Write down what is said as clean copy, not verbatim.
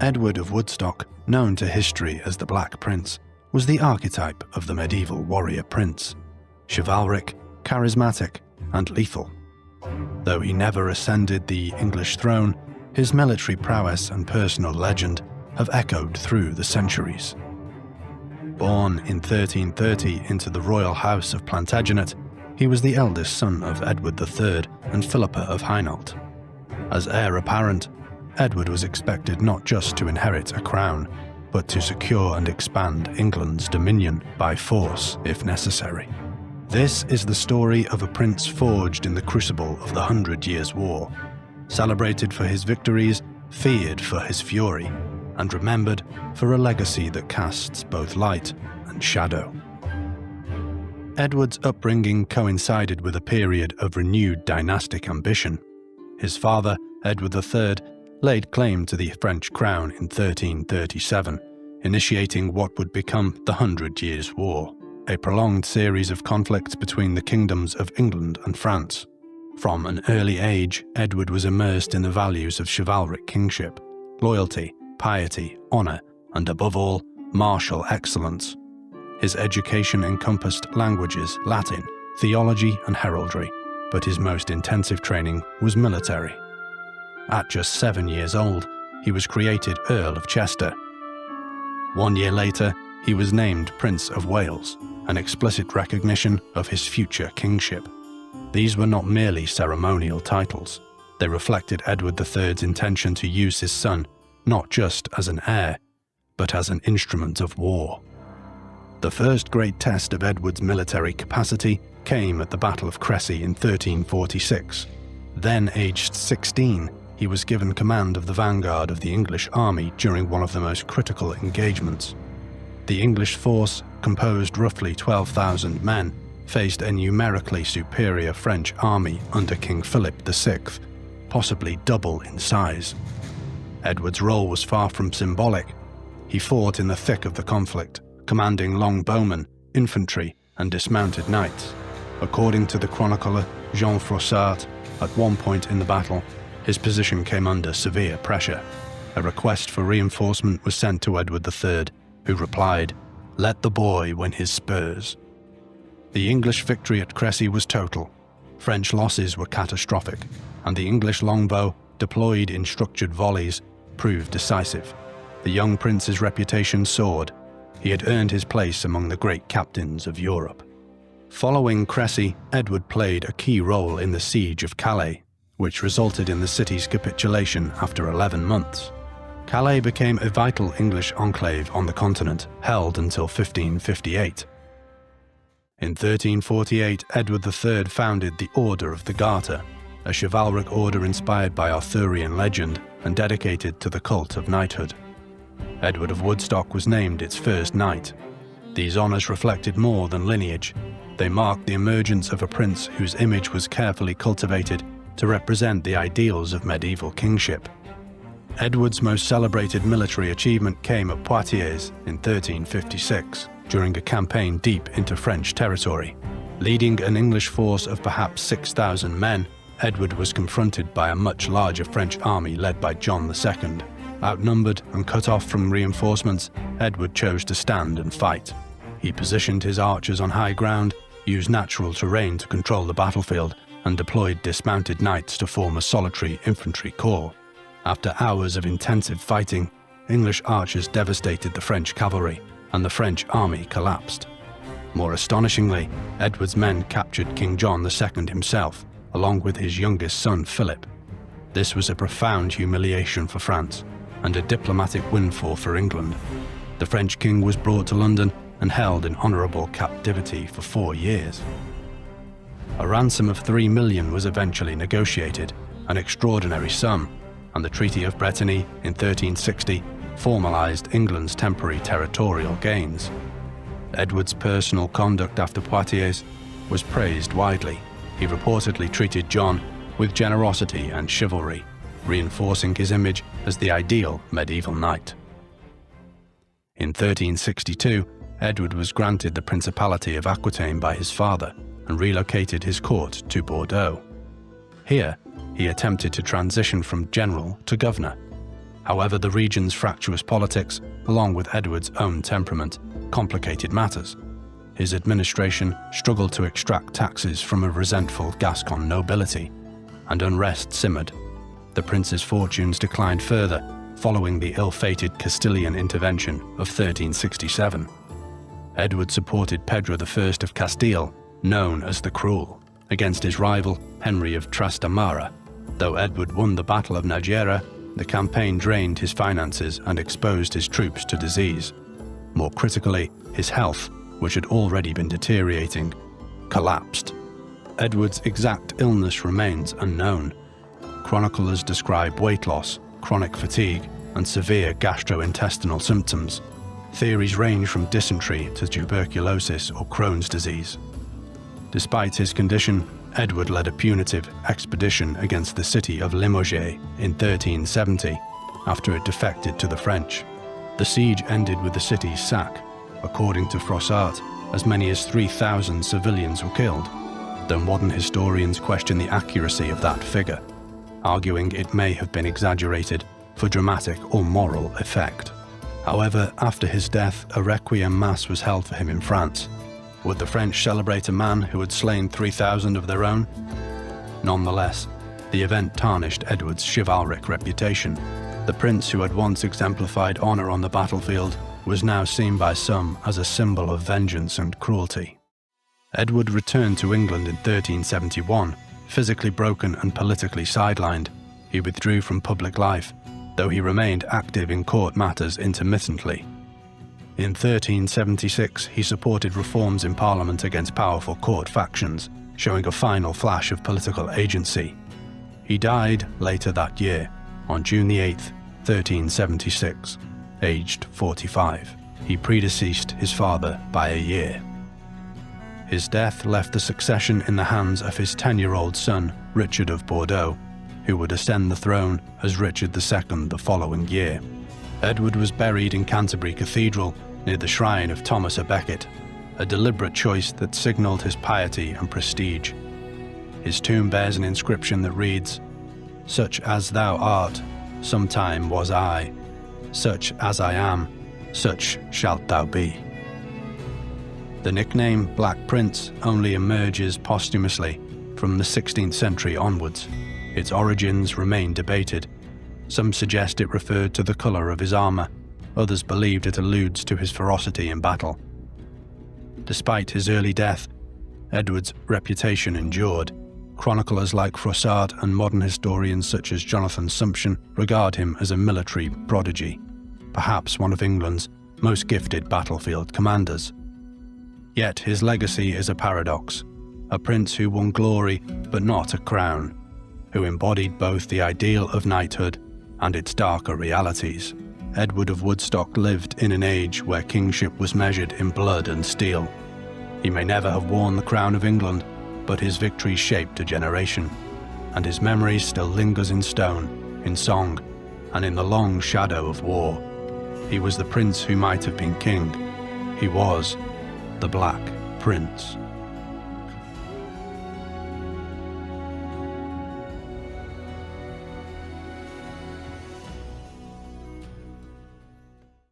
Edward of Woodstock, known to history as the Black Prince, was the archetype of the medieval warrior prince, chivalric, charismatic, and lethal. Though he never ascended the English throne, his military prowess and personal legend have echoed through the centuries. Born in 1330 into the royal house of Plantagenet, he was the eldest son of Edward III and Philippa of Hainault. As heir apparent, Edward was expected not just to inherit a crown, but to secure and expand England's dominion by force if necessary. This is the story of a prince forged in the crucible of the 100 Years' War, celebrated for his victories, feared for his fury, and remembered for a legacy that casts both light and shadow. Edward's upbringing coincided with a period of renewed dynastic ambition. His father, Edward III, laid claim to the French crown in 1337, initiating what would become the 100 Years' War, a prolonged series of conflicts between the kingdoms of England and France. From an early age, Edward was immersed in the values of chivalric kingship, loyalty, piety, honour, and above all, martial excellence. His education encompassed languages, Latin, theology, and heraldry, but his most intensive training was military. At just 7 years old, he was created Earl of Chester. 1 year later, he was named Prince of Wales, an explicit recognition of his future kingship. These were not merely ceremonial titles. They reflected Edward III's intention to use his son not just as an heir, but as an instrument of war. The first great test of Edward's military capacity came at the Battle of Crecy in 1346. Then aged 16, he was given command of the vanguard of the English army during one of the most critical engagements. The English force, composed roughly 12,000 men, faced a numerically superior French army under King Philip VI, possibly double in size. Edward's role was far from symbolic. He fought in the thick of the conflict, commanding longbowmen, infantry, and dismounted knights. According to the chronicler Jean Froissart, at one point in the battle, his position came under severe pressure. A request for reinforcement was sent to Edward III, who replied, "Let the boy win his spurs." The English victory at Crecy was total. French losses were catastrophic, and the English longbow, deployed in structured volleys, proved decisive. The young prince's reputation soared. He had earned his place among the great captains of Europe. Following Crecy, Edward played a key role in the siege of Calais, which resulted in the city's capitulation after 11 months. Calais became a vital English enclave on the continent, held until 1558. In 1348, Edward III founded the Order of the Garter, a chivalric order inspired by Arthurian legend and dedicated to the cult of knighthood. Edward of Woodstock was named its first knight. These honours reflected more than lineage. They marked the emergence of a prince whose image was carefully cultivated to represent the ideals of medieval kingship. Edward's most celebrated military achievement came at Poitiers in 1356, during a campaign deep into French territory. Leading an English force of perhaps 6,000 men, Edward was confronted by a much larger French army led by John II. Outnumbered and cut off from reinforcements, Edward chose to stand and fight. He positioned his archers on high ground, used natural terrain to control the battlefield, and deployed dismounted knights to form a solitary infantry corps. After hours of intensive fighting, English archers devastated the French cavalry, and the French army collapsed. More astonishingly, Edward's men captured King John II himself, along with his youngest son Philip. This was a profound humiliation for France, and a diplomatic windfall for England. The French king was brought to London and held in honourable captivity for 4 years. A ransom of 3 million was eventually negotiated, an extraordinary sum, and the Treaty of Brittany in 1360 formalised England's temporary territorial gains. Edward's personal conduct after Poitiers was praised widely. He reportedly treated John with generosity and chivalry, reinforcing his image as the ideal medieval knight. In 1362, Edward was granted the Principality of Aquitaine by his father and relocated his court to Bordeaux. Here, he attempted to transition from general to governor. However, the region's fractious politics, along with Edward's own temperament, complicated matters. His administration struggled to extract taxes from a resentful Gascon nobility, and unrest simmered. The prince's fortunes declined further following the ill-fated Castilian Intervention of 1367. Edward supported Pedro I of Castile, known as the Cruel, against his rival Henry of Trastamara. Though Edward won the Battle of Najera, the campaign drained his finances and exposed his troops to disease. More critically, his health, which had already been deteriorating, collapsed. Edward's exact illness remains unknown. Chroniclers describe weight loss, chronic fatigue, and severe gastrointestinal symptoms. Theories range from dysentery to tuberculosis or Crohn's disease. Despite his condition, Edward led a punitive expedition against the city of Limoges in 1370 after it defected to the French. The siege ended with the city's sack. According to Froissart, as many as 3,000 civilians were killed, though modern historians question the accuracy of that figure, arguing it may have been exaggerated for dramatic or moral effect. However, after his death, a requiem mass was held for him in France. Would the French celebrate a man who had slain 3,000 of their own? Nonetheless, the event tarnished Edward's chivalric reputation. The prince who had once exemplified honor on the battlefield was now seen by some as a symbol of vengeance and cruelty. Edward returned to England in 1371, physically broken and politically sidelined. He withdrew from public life, though he remained active in court matters intermittently. In 1376, he supported reforms in Parliament against powerful court factions, showing a final flash of political agency. He died later that year, on June 8, 1376, aged 45. He predeceased his father by a year. His death left the succession in the hands of his 10-year-old son, Richard of Bordeaux, who would ascend the throne as Richard II the following year. Edward was buried in Canterbury Cathedral near the shrine of Thomas a Becket, a deliberate choice that signalled his piety and prestige. His tomb bears an inscription that reads, "Such as thou art, sometime was I. Such as I am, such shalt thou be." The nickname Black Prince only emerges posthumously from the 16th century onwards. Its origins remain debated. Some suggest it referred to the colour of his armour, others believed it alludes to his ferocity in battle. Despite his early death, Edward's reputation endured. Chroniclers like Froissart and modern historians such as Jonathan Sumption regard him as a military prodigy, perhaps one of England's most gifted battlefield commanders. Yet his legacy is a paradox, a prince who won glory but not a crown, who embodied both the ideal of knighthood and its darker realities. Edward of Woodstock lived in an age where kingship was measured in blood and steel. He may never have worn the crown of England, but his victories shaped a generation, and his memory still lingers in stone, in song, and in the long shadow of war. He was the prince who might have been king. He was the Black Prince.